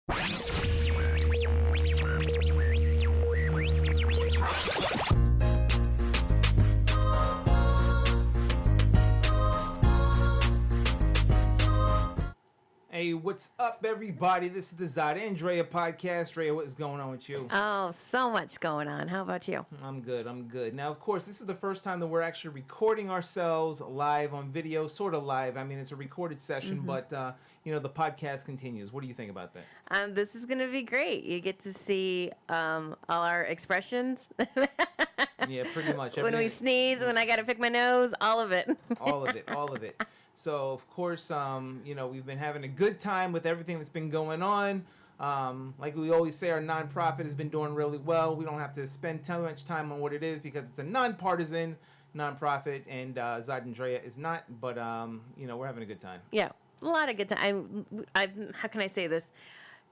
Hey, what's up, everybody? This is the Zod Andrea podcast. Drea, what is going on with you? Oh, so much going on. How about you? I'm good. Now, of course, this is the first time that we're actually recording ourselves live on video, sort of live. I mean, it's a recorded session, but, the podcast continues. What do you think about that? This is going to be great. You get to see all our expressions. Yeah, pretty much. When we sneeze, when I got to pick my nose, all of it. all of it. So, of course, we've been having a good time with everything that's been going on. Like we always say, our nonprofit has been doing really well. We don't have to spend too much time on what it is because it's a nonpartisan nonprofit, and Zod and Drea is not. But, we're having a good time. Yeah, a lot of good time. How can I say this?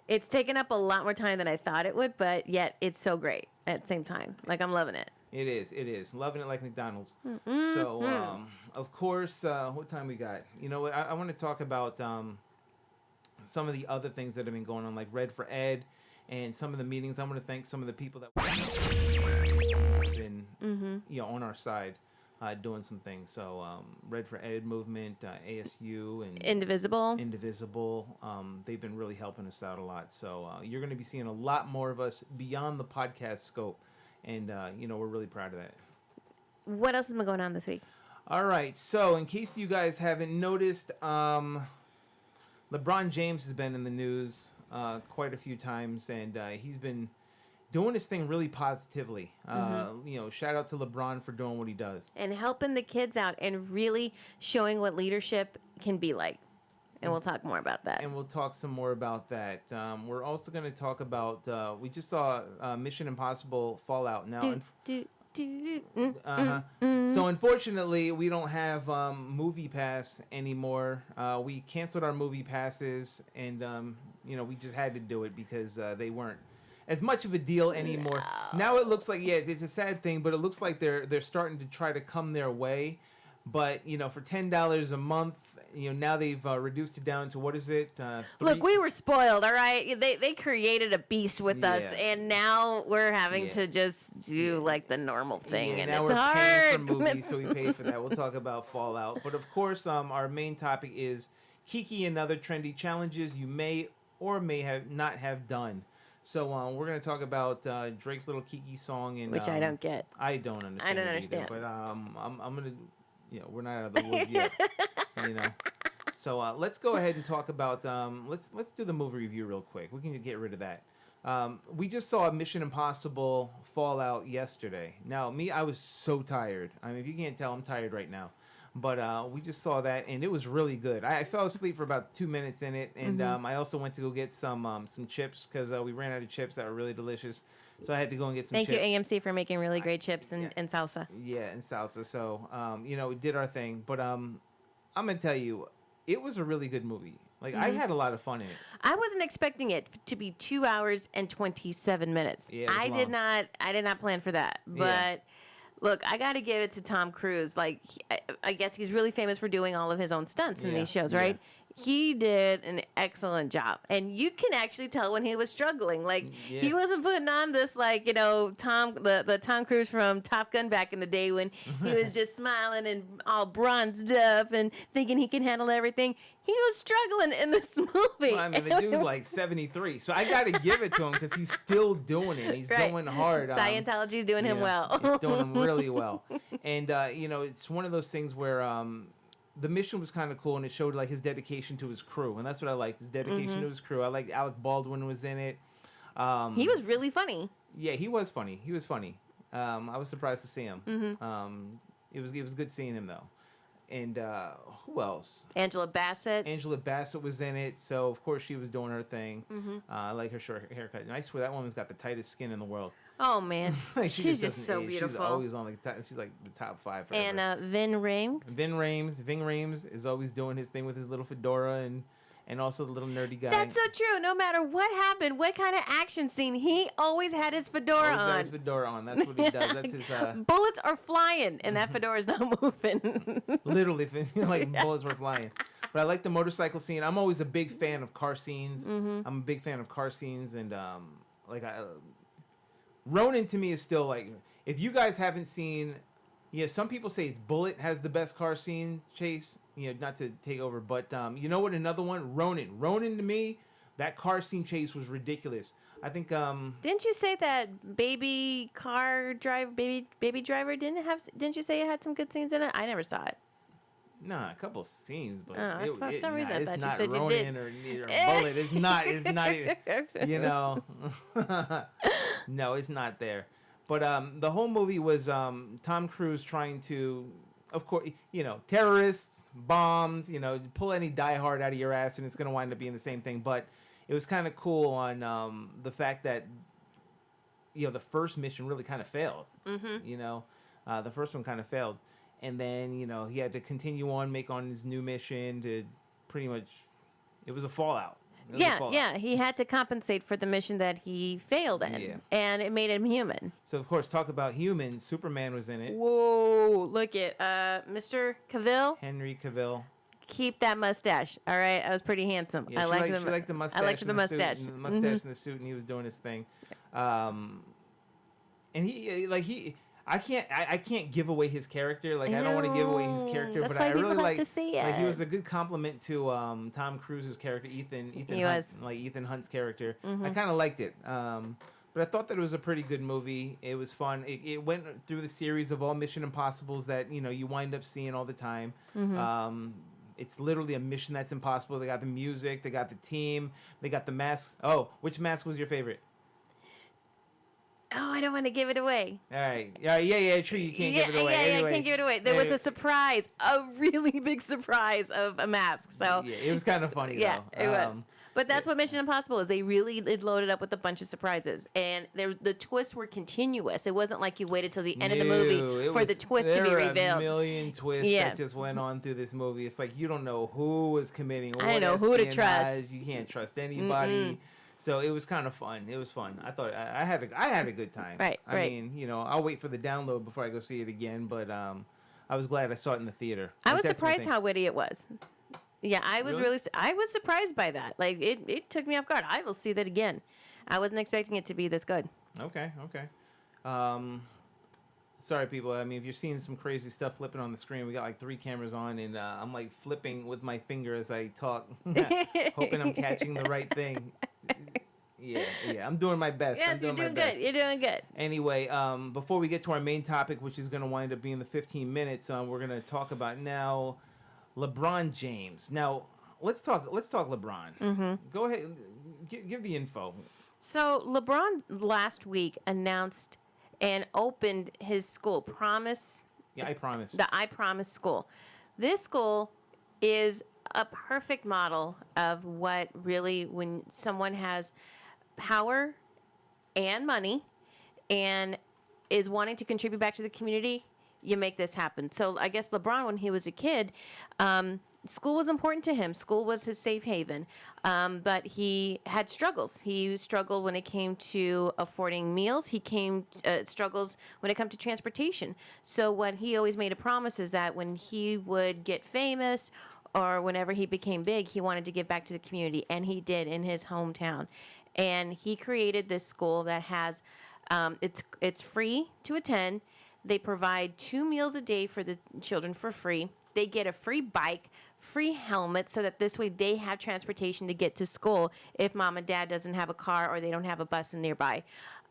It's taken up a lot more time than I thought it would, but yet it's so great at the same time. Like, I'm loving it. It is. Loving it like McDonald's. Mm-hmm. So, of course, what time we got? You know what? I want to talk about some of the other things that have been going on, like Red for Ed and some of the meetings. I want to thank some of the people that have been, on our side doing some things. So, Red for Ed movement, ASU, and Indivisible. They've been really helping us out a lot. So, you're going to be seeing a lot more of us beyond the podcast scope. And, we're really proud of that. What else has been going on this week? All right. So, in case you guys haven't noticed, LeBron James has been in the news quite a few times. And he's been doing his thing really positively. Shout out to LeBron for doing what he does. And helping the kids out and really showing what leadership can be like. And we'll talk more about that. And we'll talk some more about that. We're also going to talk about, we just saw Mission Impossible Fallout now. So unfortunately, we don't have Movie Pass anymore. We canceled our Movie Passes, and, we just had to do it because they weren't as much of a deal anymore. No. Now it looks like, it's a sad thing, but it looks like they're starting to try to come their way. But, for $10 a month, now they've reduced it down to, what is it? Look, we were spoiled, all right? They created a beast with us, and now we're having to just do, like, the normal thing, and now it's hard. Paying for movies, so we paid for that. We'll talk about Fallout. But, of course, our main topic is Kiki and other trendy challenges you may or may have not have done. So we're going to talk about Drake's little Kiki song. And, which I don't get. I don't understand. I don't understand. Either, but I'm going to... we're not out of the woods yet, So let's go ahead and talk about. Let's do the movie review real quick. We can get rid of that. We just saw Mission Impossible Fallout yesterday. Now, I was so tired. I mean, if you can't tell, I'm tired right now. But we just saw that, and it was really good. I fell asleep for about 2 minutes in it, and I also went to go get some chips because we ran out of chips that were really delicious. So I had to go and get some chips. Thank you, AMC, for making really great chips and salsa. Yeah, and salsa. So, we did our thing. But I'm going to tell you, it was a really good movie. Like, I had a lot of fun in it. I wasn't expecting it to be 2 hours and 27 minutes. Yeah, I did not plan for that. But... Look, I got to give it to Tom Cruise. Like, I guess he's really famous for doing all of his own stunts in these shows, right? Yeah. He did an excellent job. And you can actually tell when he was struggling. Like, he wasn't putting on this, like, the Tom Cruise from Top Gun back in the day when he was just smiling and all bronzed up and thinking he can handle everything. He was struggling in this movie. Well, I mean, the dude's like 73. So I got to give it to him because he's still doing it. He's going hard. Scientology's doing him well. He's doing him really well. And, it's one of those things where the mission was kind of cool, and it showed, like, his dedication to his crew. And that's what I liked, his dedication to his crew. I liked Alec Baldwin was in it. He was really funny. Yeah, he was funny. I was surprised to see him. It was good seeing him, though. And who else? Angela Bassett. Angela Bassett was in it, so of course she was doing her thing. I like her short haircut. And I swear that woman's got the tightest skin in the world. Oh man, like, she's just so beautiful. She's always on she's like the top 5 forever. And Ving Rhames is always doing his thing with his little fedora and also the little nerdy guy. That's so true. No matter what happened, what kind of action scene, he always had his fedora on. Got his fedora on. That's what he does. That's his. Bullets are flying, and that fedora's not moving. Literally, like bullets were flying. But I like the motorcycle scene. I'm always a big fan of car scenes. I'm a big fan of car scenes, and Ronin to me is still like, if you guys haven't seen, some people say it's Bullet has the best car scene chase. Not to take over, but you know what? Another one, Ronin. Ronin to me, that car scene chase was ridiculous. I think. Didn't you say that baby driver Didn't you say it had some good scenes in it? I never saw it. Nah, a couple scenes, but for some reason I thought you said Ronin you did. or Bullet. It's not. It's not. No, it's not there. But the whole movie was Tom Cruise trying to, of course, terrorists, bombs, pull any diehard out of your ass, and it's going to wind up being the same thing. But it was kind of cool on the fact that, the first mission really kind of failed. The first one kind of failed. And then, he had to continue on, make on his new mission to pretty much, it was a fallout. Yeah, he had to compensate for the mission that he failed in, and it made him human. So, of course, talk about human. Superman was in it. Whoa, look at Mr. Cavill. Henry Cavill. Keep that mustache, all right? I was pretty handsome. Yeah, she liked the mustache. I liked the mustache. The mustache and the suit, and he was doing his thing. And I can't give away his character. Like, I don't want to give away his character, but I really like to see it. Like, he was a good compliment to Tom Cruise's character, Ethan Hunt's character. I kind of liked it. But I thought that it was a pretty good movie. It was fun. It went through the series of all Mission Impossibles that you wind up seeing all the time. It's literally a mission that's impossible. They got the music, they got the team, they got the masks. Oh, which mask was your favorite? Oh, I don't want to give it away. All right. Yeah, true. You can't give it away. Anyway, I can't give it away. There was a surprise, a really big surprise of a mask. So yeah, it was kind of funny, yeah, though. It was. But that's what Mission Impossible is. They loaded up with a bunch of surprises. And the twists were continuous. It wasn't like you waited till the end of the movie for the twist to be revealed. There were a million twists that just went on through this movie. It's like you don't know who was committing what. I don't know who to trust. You can't trust anybody. So it was kind of fun. It was fun. I thought I had a good time. Right. I mean, I'll wait for the download before I go see it again. But I was glad I saw it in the theater. I was surprised how witty it was. Yeah, I was really I was surprised by that. Like, it took me off guard. I will see that again. I wasn't expecting it to be this good. Okay. Sorry, people. I mean, if you're seeing some crazy stuff flipping on the screen, we got like 3 cameras on, and I'm like flipping with my finger as I talk, hoping I'm catching the right thing. Yeah, I'm doing my best. Yes, you're doing good. You're doing good. Anyway, before we get to our main topic, which is going to wind up being the 15 minutes, we're going to talk about now LeBron James. Now, let's talk LeBron. Go ahead, give the info. So LeBron last week announced and opened his school, Promise. Yeah, I Promise. The I Promise school. This school is a perfect model of what really, when someone has power and money and is wanting to contribute back to the community, you make this happen. So I guess LeBron, when he was a kid, school was important to him. School was his safe haven. But he had struggles. He struggled when it came to affording meals. He struggles when it comes to transportation. So what he always made a promise is that when he would get famous or whenever he became big, he wanted to give back to the community. And he did in his hometown. And he created this school that has, it's free to attend. They provide 2 meals a day for the children for free. They get a free bike, free helmet, so that this way they have transportation to get to school if mom and dad doesn't have a car or they don't have a bus nearby.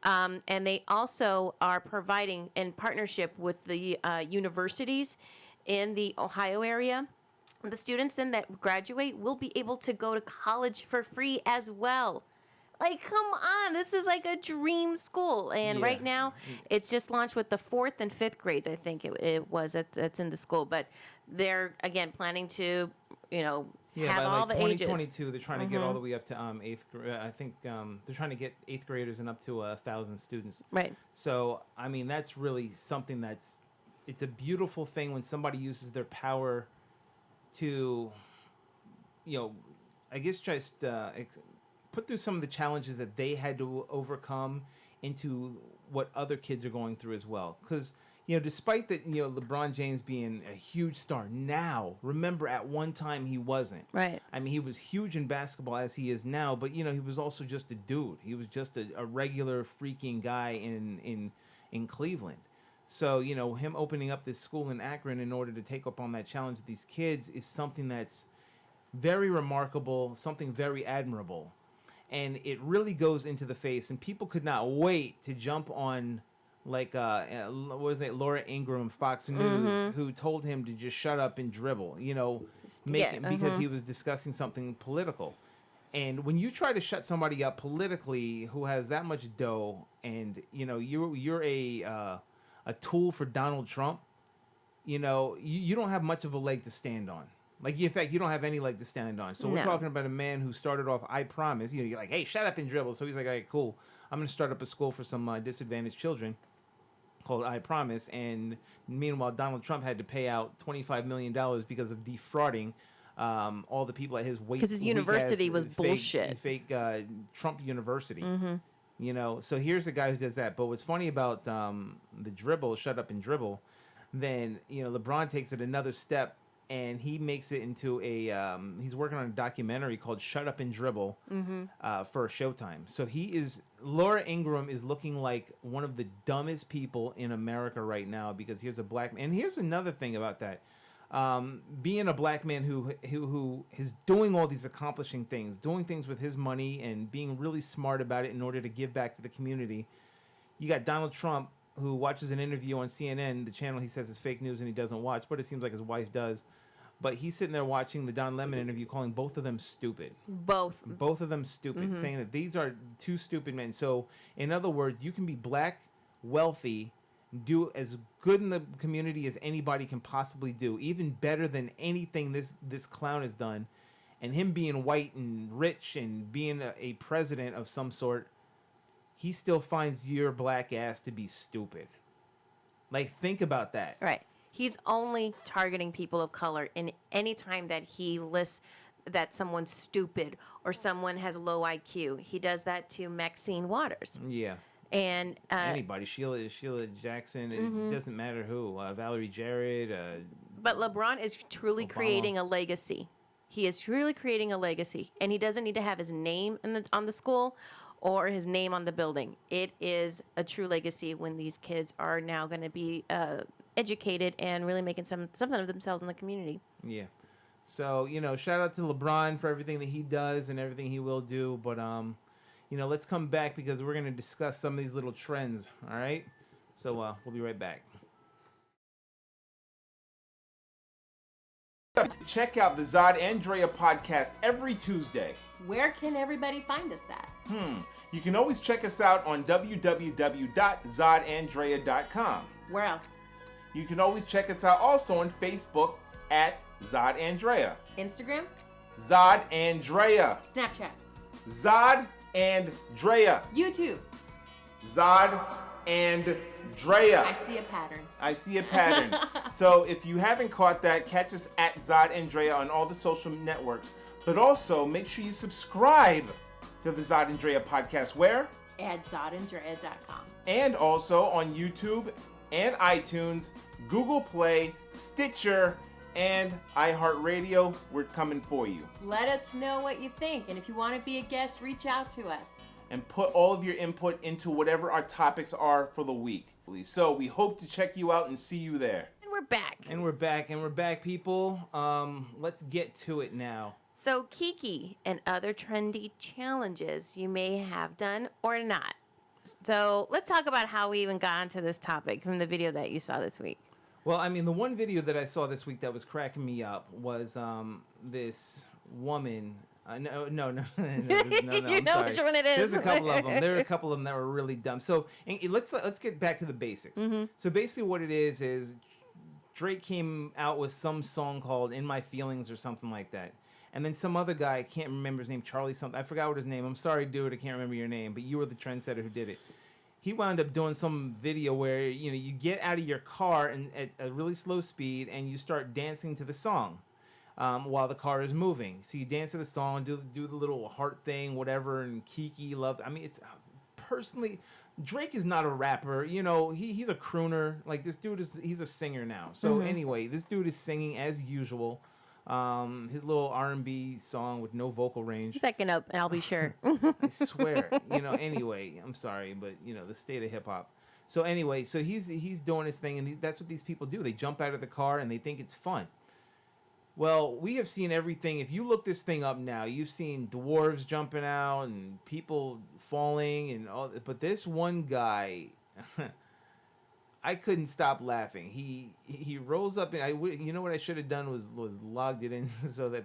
And they also are providing, in partnership with the universities in the Ohio area, the students then that graduate will be able to go to college for free as well. Like, come on, this is like a dream school. And right now, it's just launched with the 4th and 5th grades, I think it was, that's in the school. But they're, again, planning to, have all the ages. 2022, they're trying to get all the way up to 8th grade. I think they're trying to get 8th graders and up to 1,000 students. Right. So, I mean, that's really something it's a beautiful thing when somebody uses their power to, I guess just put through some of the challenges that they had to overcome into what other kids are going through as well. Because, despite that, LeBron James being a huge star now, remember at one time he wasn't. Right. I mean, he was huge in basketball as he is now, but he was also just a dude. He was just a regular freaking guy in Cleveland. So, him opening up this school in Akron in order to take up on that challenge of these kids is something that's very remarkable, something very admirable. And it really goes into the face, and people could not wait to jump on, like, what was it, Laura Ingraham, Fox News, who told him to just shut up and dribble, because he was discussing something political. And when you try to shut somebody up politically who has that much dough, and, you're a tool for Donald Trump, you don't have much of a leg to stand on. Like, in fact, you don't have any leg to stand on. So we're talking about a man who started off, I promise. You're like, hey, shut up and dribble. So he's like, all right, cool. I'm going to start up a school for some disadvantaged children called I Promise. And meanwhile, Donald Trump had to pay out $25 million because of defrauding all the people at his because his university was bullshit. Fake Trump University. So here's a guy who does that. But what's funny about the dribble, shut up and dribble, then, LeBron takes it another step. And he makes it into he's working on a documentary called Shut Up and Dribble for Showtime. So Laura Ingraham is looking like one of the dumbest people in America right now, because here's a black man. And here's another thing about that. Being a black man who is doing all these accomplishing things, doing things with his money and being really smart about it in order to give back to the community. You got Donald Trump, who watches an interview on CNN, the channel he says is fake news and he doesn't watch, but it seems like his wife does. But he's sitting there watching the Don Lemon interview, calling both of them stupid. Both of them stupid, saying that these are two stupid men. So, in other words, you can be black, wealthy, do as good in the community as anybody can possibly do, even better than anything this clown has done. And him being white and rich and being a president of some sort, he still finds your black ass to be stupid. Like, think about that. Right. He's only targeting people of color in any time that he lists that someone's stupid or someone has low IQ. He does that to Maxine Waters. Yeah. And anybody, Sheila Jackson, it doesn't matter who, Valerie Jarrett. But LeBron is truly creating a legacy. He is really creating a legacy, and he doesn't need to have his name on the school or his name on the building. It is a true legacy when these kids are now going to be educated and really making something of themselves in the community. Yeah. So, shout out to LeBron for everything that he does and everything he will do. But, let's come back because we're going to discuss some of these little trends. All right? So, we'll be right back. Check out the Zod Andrea podcast every Tuesday. Where can everybody find us at? You can always check us out on www.zodandrea.com. Where else? You can always check us out also on Facebook at Zod Andrea. Instagram? Zod Andrea. Snapchat? Zod Andrea. YouTube? Zod Andrea. I see a pattern. So if you haven't caught that, catch us at Zod Andrea on all the social networks. But also, make sure you subscribe to the Zod Andrea podcast. Where? At zodandrea.com. And also on YouTube and iTunes, Google Play, Stitcher, and iHeartRadio. We're coming for you. Let us know what you think. And if you want to be a guest, reach out to us. And put all of your input into whatever our topics are for the week. So we hope to check you out and see you there. And we're back. And we're back, people. Let's get to it now. So Kiki and other trendy challenges you may have done or not. So let's talk about how we even got onto this topic from the video that you saw this week. Well, I mean, the one video that I saw this week that was cracking me up was this woman. No. You I'm know sorry. which one it is. There's a couple of them. There are a couple of them that were really dumb. So let's get back to the basics. So basically, what it is Drake came out with some song called "In My Feelings" or something like that. And then some other guy, I can't remember his name, Charlie something. I forgot what his name. I'm sorry, dude, I can't remember your name, but you were the trendsetter who did it. He wound up doing some video where, you get out of your car at a really slow speed and you start dancing to the song while the car is moving. So you dance to the song, do the little heart thing, whatever, and Kiki loved. I mean, it's personally, Drake is not a rapper. You know, he's a crooner. Like this dude he's a singer now. So anyway, this dude is singing as usual. His little R&B song with no vocal range. Second up, and I'll be sure. I swear. Anyway, I'm sorry, but the state of hip hop. So anyway, so he's doing his thing, and that's what these people do. They jump out of the car and they think it's fun. Well, we have seen everything. If you look this thing up now, you've seen dwarves jumping out and people falling and all. But this one guy, I couldn't stop laughing. He rolls up and you know what I should have done was logged it in so that.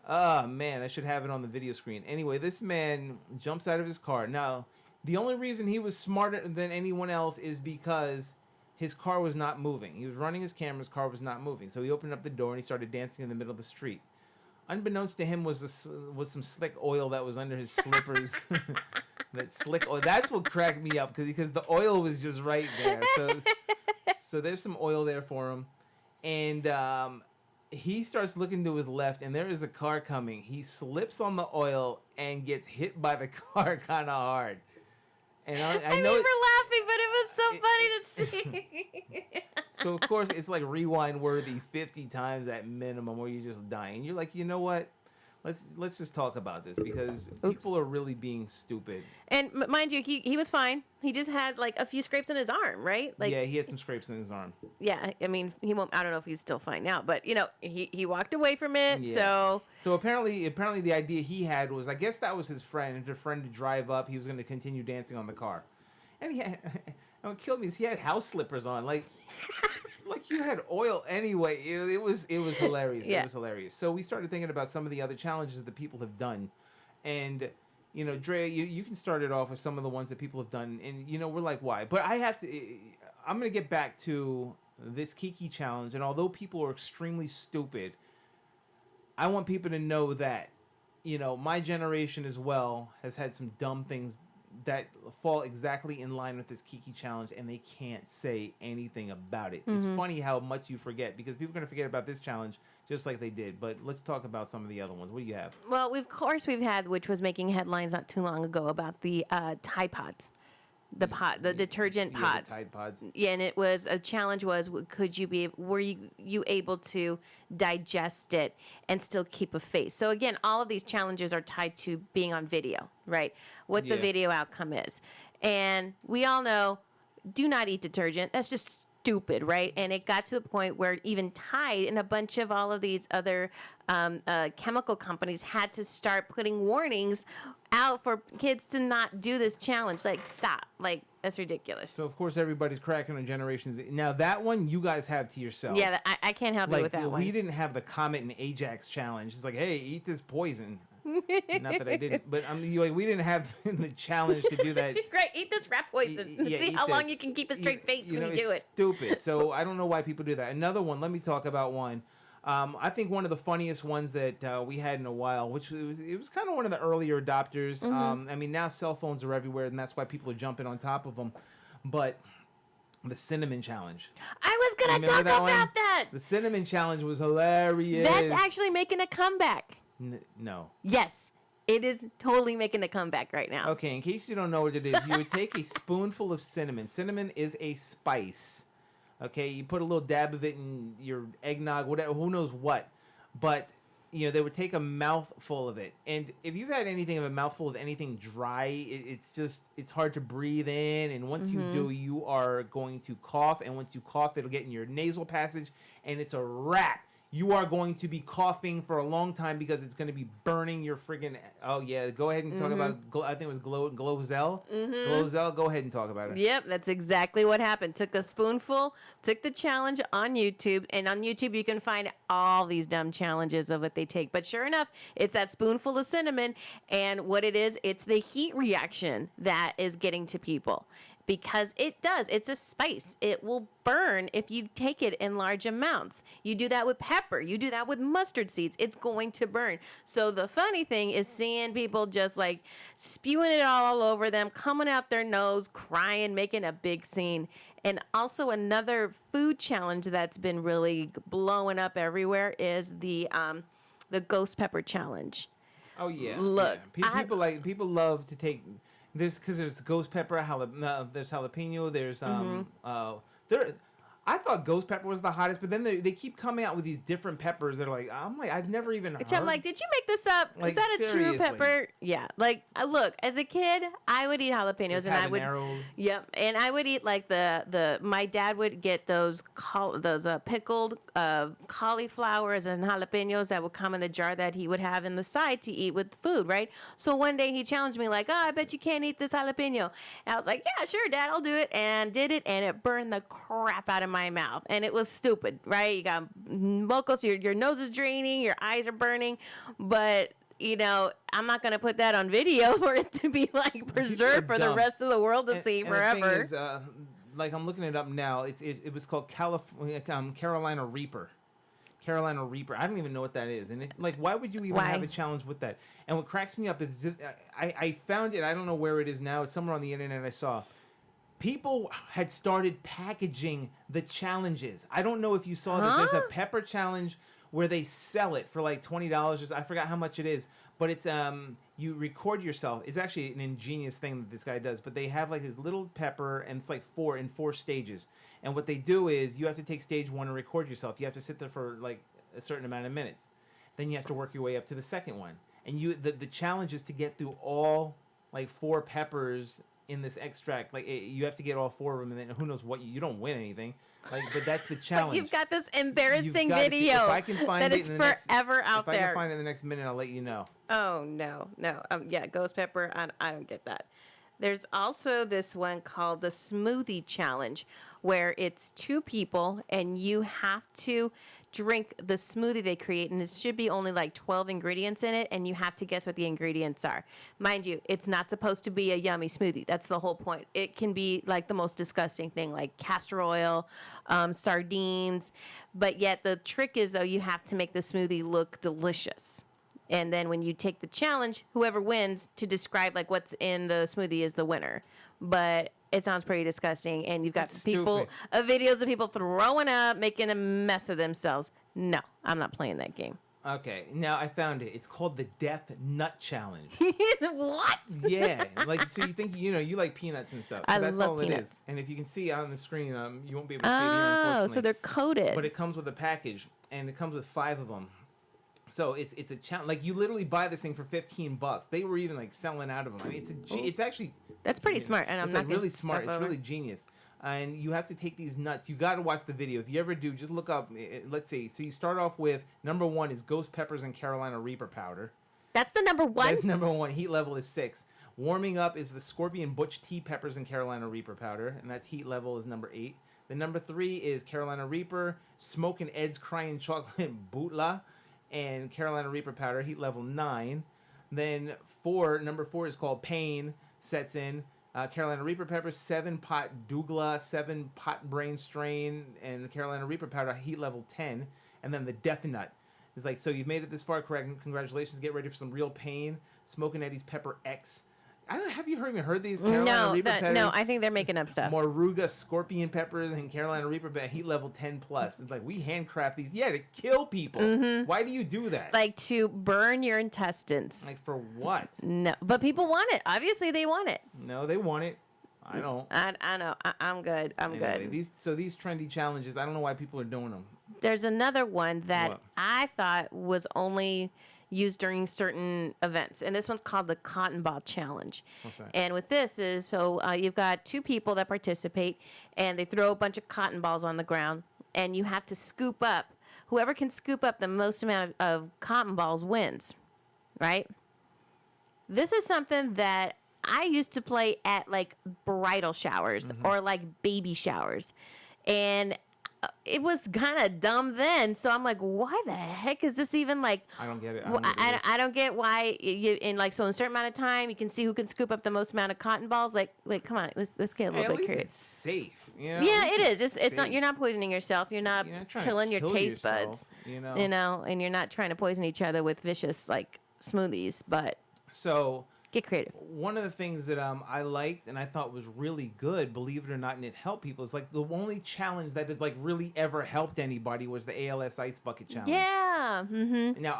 Oh man, I should have it on the video screen. Anyway, this man jumps out of his car. Now, the only reason he was smarter than anyone else is because his car was not moving. He was running his camera, his car was not moving. So he opened up the door and he started dancing in the middle of the street. Unbeknownst to him was some slick oil that was under his slippers. That slick oil. That's what cracked me up because the oil was just right there. So there's some oil there for him. And he starts looking to his left and there is a car coming. He slips on the oil and gets hit by the car kind of hard. And I know we're laughing, but it was so funny to see. So of course it's like rewind worthy 50 times at minimum, where you're just dying. You're like, you know what? Let's just talk about this because people are really being stupid. And mind you, he was fine. He just had like a few scrapes on his arm, right? Like yeah, he had some scrapes on his arm. Yeah, I mean, he won't. I don't know if he's still fine now, but he walked away from it. Yeah. So apparently the idea he had was, I guess that was his friend to drive up. He was going to continue dancing on the car, and he had. What killed me is he had house slippers on, like you had oil anyway. It was hilarious. Yeah. It was hilarious. So we started thinking about some of the other challenges that people have done, and Drea, you can start it off with some of the ones that people have done, and we're like, why? But I'm gonna get back to this Kiki challenge, and although people are extremely stupid, I want people to know that my generation as well has had some dumb things that fall exactly in line with this Kiki challenge, and they can't say anything about it. It's funny how much you forget, because people are going to forget about this challenge just like they did. But let's talk about some of the other ones. What do you have? Well, we've had, which was making headlines not too long ago, about the Tide Pods. The detergent pods. The Tide Pods. Yeah, and it was a challenge was, were you able to digest it and still keep a face? So again, all of these challenges are tied to being on video, right? What the video outcome is. And we all know, do not eat detergent. That's just stupid, right? And it got to the point where even Tide and a bunch of all of these other chemical companies had to start putting warnings out for kids to not do this challenge. Like, stop. Like, that's ridiculous. So, of course, everybody's cracking on Generations. Now, that one you guys have to yourselves. Yeah, I can't help you with that one. We didn't have the Comet and Ajax challenge. It's like, hey, eat this poison. Not that I didn't, but we didn't have the challenge to do that. Great, eat this rat poison. See how long you can keep a straight face when you do it. Stupid. So I don't know why people do that. Another one. Let me talk about one. I think one of the funniest ones that we had in a while, which was kind of one of the earlier adopters. I mean, now cell phones are everywhere, and that's why people are jumping on top of them. But the cinnamon challenge. I was gonna talk about that. The cinnamon challenge was hilarious. That's actually making a comeback. No. Yes, it is totally making a comeback right now. Okay, in case you don't know what it is, you would take a spoonful of cinnamon. Cinnamon is a spice. Okay, you put a little dab of it in your eggnog, whatever, who knows what. But, they would take a mouthful of it. And if you've had anything of a mouthful of anything dry, it's hard to breathe in. And once you do, you are going to cough. And once you cough, it'll get in your nasal passage. And it's a wrap. You are going to be coughing for a long time because it's going to be burning your friggin'... Oh, yeah. Go ahead and talk about... I think it was Glozell. Glozell, go ahead and talk about it. Yep, that's exactly what happened. Took a spoonful, took the challenge on YouTube. And on YouTube, you can find all these dumb challenges of what they take. But sure enough, it's that spoonful of cinnamon. And what it is, it's the heat reaction that is getting to people. Because it does. It's a spice. It will burn if you take it in large amounts. You do that with pepper. You do that with mustard seeds. It's going to burn. So the funny thing is seeing people just like spewing it all over them, coming out their nose, crying, making a big scene. And also another food challenge that's been really blowing up everywhere is the ghost pepper challenge. Oh yeah. Look, yeah. People love to take. there's ghost pepper, there's jalapeno, there's Mm-hmm. there. I thought ghost pepper was the hottest, but then they keep coming out with these different peppers that are like, I'm like, I've never even Which heard. I'm like, did you make this up? Like, Is that a seriously. true pepper? Yeah. Like, look, as a kid, I would eat jalapenos, and I would. Habanero. Yep, and I would eat like the. My dad would get those pickled cauliflowers and jalapenos that would come in the jar that he would have in the side to eat with food, right? So one day he challenged me like, "Oh, I bet you can't eat this jalapeno." And I was like, "Yeah, sure, Dad, I'll do it," and did it, and it burned the crap out of my mouth, and it was stupid, right? You got mocos, your nose is draining, your eyes are burning, but you know, I'm not going to put that on video for it to be like preserved for the rest of the world to see forever. The thing is, like I'm looking it up now. It was called Carolina Reaper. Carolina Reaper. I don't even know what that is. And like, why would you even have a challenge with that? And what cracks me up is I found it. I don't know where it is now. It's somewhere on the internet I saw. People had started packaging the challenges. I don't know if you saw this. There's a pepper challenge where they sell it for like $20. I forgot how much it is, but it's you record yourself. It's actually an ingenious thing that this guy does. But they have like this little pepper, and it's like four stages. And what they do is you have to take stage 1 and record yourself. You have to sit there for like a certain amount of minutes. Then you have to work your way up to the second one. And the challenge is to get through all like 4 peppers in this extract. Like you have to get all 4 of them, and then who knows what you don't win anything. Like, but that's the challenge. You've got this embarrassing video if I can find that it it's in the forever out there. If I can find it in the next minute, I'll let you know. Oh no. Yeah, ghost pepper. I don't get that. There's also this one called the smoothie challenge, where it's 2 people and you have to drink the smoothie they create, and it should be only like 12 ingredients in it, and you have to guess what the ingredients are. Mind you, it's not supposed to be a yummy smoothie. That's the whole point. It can be like the most disgusting thing, like castor oil, sardines, but yet the trick is, though, you have to make the smoothie look delicious. And then when you take the challenge, whoever wins to describe like what's in the smoothie is the winner. But it sounds pretty disgusting, and you've got videos of people throwing up, making a mess of themselves. No, I'm not playing that game. Okay, now I found it. It's called the Death Nut Challenge. What? Yeah, like so you think you like peanuts and stuff. So that's love all peanuts. it is. And if you can see on the screen, you won't be able to see it here, unfortunately. Oh, so they're coated. But it comes with a package, and it comes with 5 of them. So it's a challenge. Like you literally buy this thing for $15. They were even like selling out of them. I mean, it's actually that's pretty smart, and I'm it's not like really smart. It's really genius. And you have to take these nuts. You got to watch the video. If you ever do, just look up. Let's see. So you start off with number 1 is ghost peppers and Carolina Reaper powder. That's the number 1. That's number 1. Heat level is 6. Warming up is the Scorpion Butch Tea peppers and Carolina Reaper powder, and that's heat level is number 8. The number 3 is Carolina Reaper, Smokin' Ed's Crying Chocolate Bootla, and Carolina Reaper powder, heat level 9. Then number 4 is called Pain, sets in. Carolina Reaper pepper, 7 pot Douglas, 7 pot brain strain, and Carolina Reaper powder, heat level 10. And then the Death Nut is like, so you've made it this far, correct? Congratulations. Get ready for some real pain. Smokin' Eddie's Pepper X. Have you heard these Carolina Reaper peppers? No, I think they're making up stuff. Moruga Scorpion peppers and Carolina Reaper heat level 10 plus. It's like we handcraft these, to kill people. Mm-hmm. Why do you do that? Like to burn your intestines. Like for what? No, but people want it. Obviously, they want it. No, they want it. I don't. I know. I'm good. Anyway, good. These trendy challenges. I don't know why people are doing them. There's another one that I thought was only used during certain events, and this one's called the Cotton Ball Challenge. What's that? And with this is you've got 2 people that participate, and they throw a bunch of cotton balls on the ground, and you have to scoop up. Whoever can scoop up the most amount of cotton balls wins, right? This is something that I used to play at like bridal showers or like baby showers, and it was kind of dumb then. So I'm like, why the heck is this even like? I don't get it. I don't get why you in like so in a certain amount of time you can see who can scoop up the most amount of cotton balls. Like come on, let's get a little bit curious. It's safe. Yeah, it is. It's not. You're not poisoning yourself. You're not killing your taste buds. You know, and you're not trying to poison each other with vicious like smoothies. But so Get creative. One of the things that I liked and I thought was really good, believe it or not, and it helped people, is like the only challenge that has like really ever helped anybody was the ALS Ice Bucket Challenge. Yeah. Mm-hmm. Now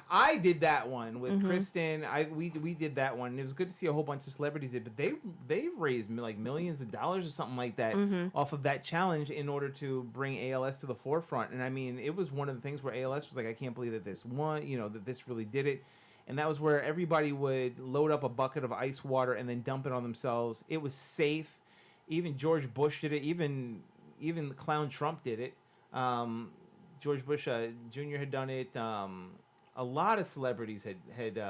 I did that one with Kristen. We did that one, and it was good to see a whole bunch of celebrities did. But they raised like millions of dollars or something like that off of that challenge in order to bring ALS to the forefront. And I mean, it was one of the things where ALS was like, I can't believe that this won. That this really did it. And that was where everybody would load up a bucket of ice water and then dump it on themselves. It was safe. Even George Bush did it. Even the clown Trump did it. George Bush Jr. had done it. A lot of celebrities had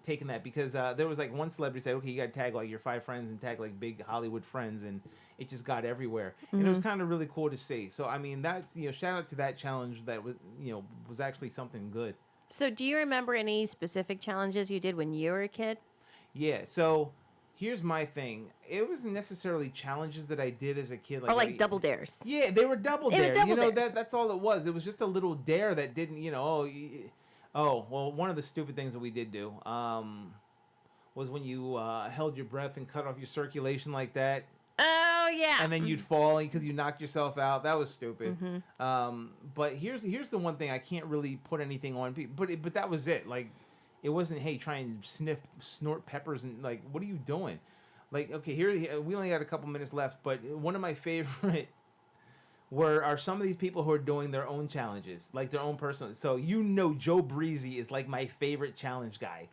taken that because there was like one celebrity said, okay, you got to tag like your 5 friends and tag like big Hollywood friends, and it just got everywhere. And it was kind of really cool to see. So I mean, that's shout out to that challenge that was actually something good. So do you remember any specific challenges you did when you were a kid? Yeah. So here's my thing. It wasn't necessarily challenges that I did as a kid, or like double dares. Yeah, they were double dares. Dares. That's all it was. It was just a little dare that didn't, well, one of the stupid things that we did do was when you held your breath and cut off your circulation like that. Oh yeah. And then you'd fall because you knocked yourself out. That was stupid. But here's the one thing I can't really put anything on. But that was it. Like, it wasn't, hey, try and snort peppers and like, what are you doing? Like, okay, here we only got a couple minutes left. But one of my favorite are some of these people who are doing their own challenges, like their own personal. So Joe Breezy is like my favorite challenge guy.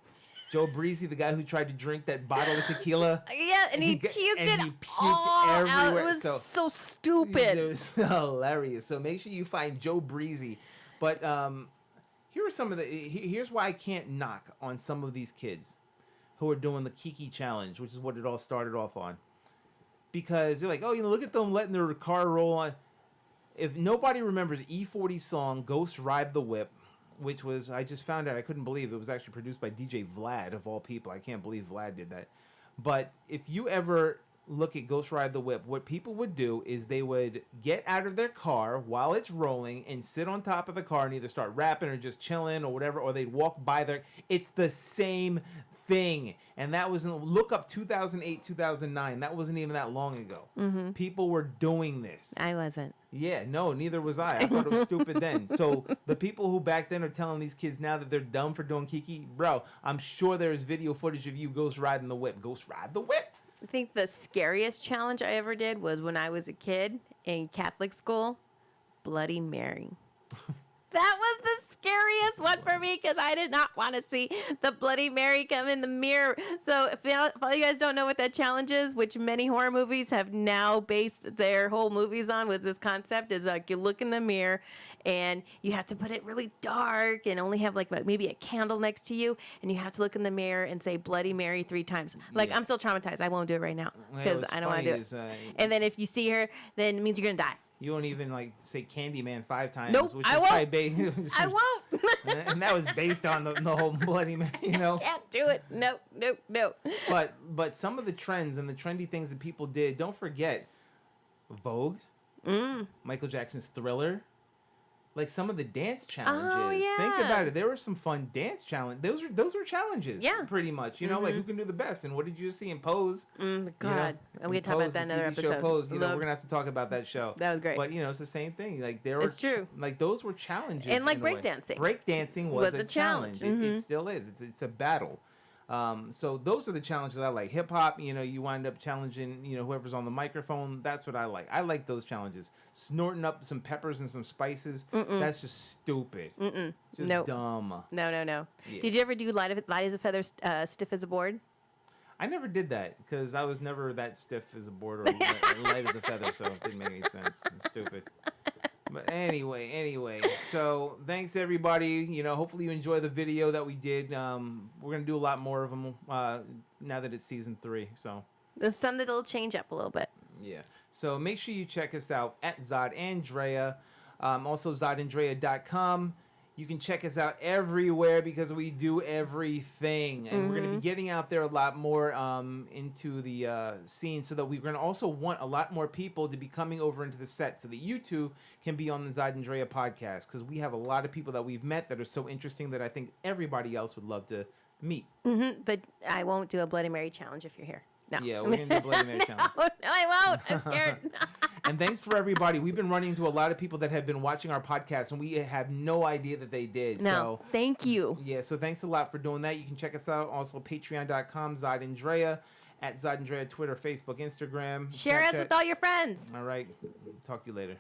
Joe Breezy, the guy who tried to drink that bottle of tequila. Yeah, and he puked it all out. It was so stupid. It was hilarious. So make sure you find Joe Breezy. But here are some of here's why I can't knock on some of these kids who are doing the Kiki challenge, which is what it all started off on. Because they're like, oh, look at them letting their car roll on. If nobody remembers E40's song, Ghost Ride the Whip, which was, I just found out, I couldn't believe it was actually produced by DJ Vlad, of all people. I can't believe Vlad did that. But if you ever look at Ghost Ride the Whip, what people would do is they would get out of their car while it's rolling and sit on top of the car and either start rapping or just chilling or whatever, or they'd walk by their... It's the same thing. And that was, look up 2008, 2009. That wasn't even that long ago. People were doing this. I wasn't. Yeah, no, neither was I. I thought it was stupid then. So the people who back then are telling these kids now that they're dumb for doing Kiki, bro, I'm sure there's video footage of you ghost riding the whip. Ghost ride the whip. I think the scariest challenge I ever did was when I was a kid in Catholic school, Bloody Mary. That was the scariest one for me because I did not want to see the Bloody Mary come in the mirror. So if all you guys don't know what that challenge is, which many horror movies have now based their whole movies on, was this concept is like you look in the mirror and you have to put it really dark and only have like maybe a candle next to you, and you have to look in the mirror and say Bloody Mary 3 times. Like, I'm still traumatized. I won't do it right now because I don't want to do it. And then if you see her, then it means you're going to die. You won't even like say Candyman 5 times. Nope, which I is won't. I won't. And that was based on the whole Bloody Mary, Can't do it. No. But some of the trends and the trendy things that people did, don't forget Vogue, Michael Jackson's Thriller. Like some of the dance challenges. Oh, yeah. Think about it. There were some fun dance challenges. Those were challenges. Yeah. Pretty much. Like who can do the best. And what did you just see in Pose? God. And we can talk about that in another episode. Show Pose. We're gonna have to talk about that show. That was great. But it's the same thing. Like it's true. Like those were challenges. And like breakdancing. Breakdancing was a challenge. It still is. It's a battle. So those are the challenges I like. Hip hop, you wind up challenging, whoever's on the microphone. That's what I like. I like those challenges. Snorting up some peppers and some spices. That's just stupid. Just dumb. No. Yeah. Did you ever do light as a feather, stiff as a board? I never did that because I was never that stiff as a board or light as a feather, so it didn't make any sense. It's stupid. But anyway, so thanks everybody. Hopefully you enjoy the video that we did. We're gonna do a lot more of them now that it's season 3. So there's some that'll change up a little bit. Yeah. So make sure you check us out at Zod Andrea. Also ZodAndrea.com. You can check us out everywhere because we do everything. And we're going to be getting out there a lot more into the scene so that we're going to also want a lot more people to be coming over into the set so that you two can be on the Zod and Drea podcast, because we have a lot of people that we've met that are so interesting that I think everybody else would love to meet. But I won't do a Bloody Mary challenge if you're here. No. Yeah, we're going to do a Bloody Mary challenge. No, I won't. I'm scared. And thanks for everybody. We've been running into a lot of people that have been watching our podcast, and we have no idea that they did. No, so thank you. Yeah, so thanks a lot for doing that. You can check us out also patreon.com, Zod and Drea, at Zod and Drea, Twitter, Facebook, Instagram. Share us Snapchat. with all your friends. All right. Talk to you later.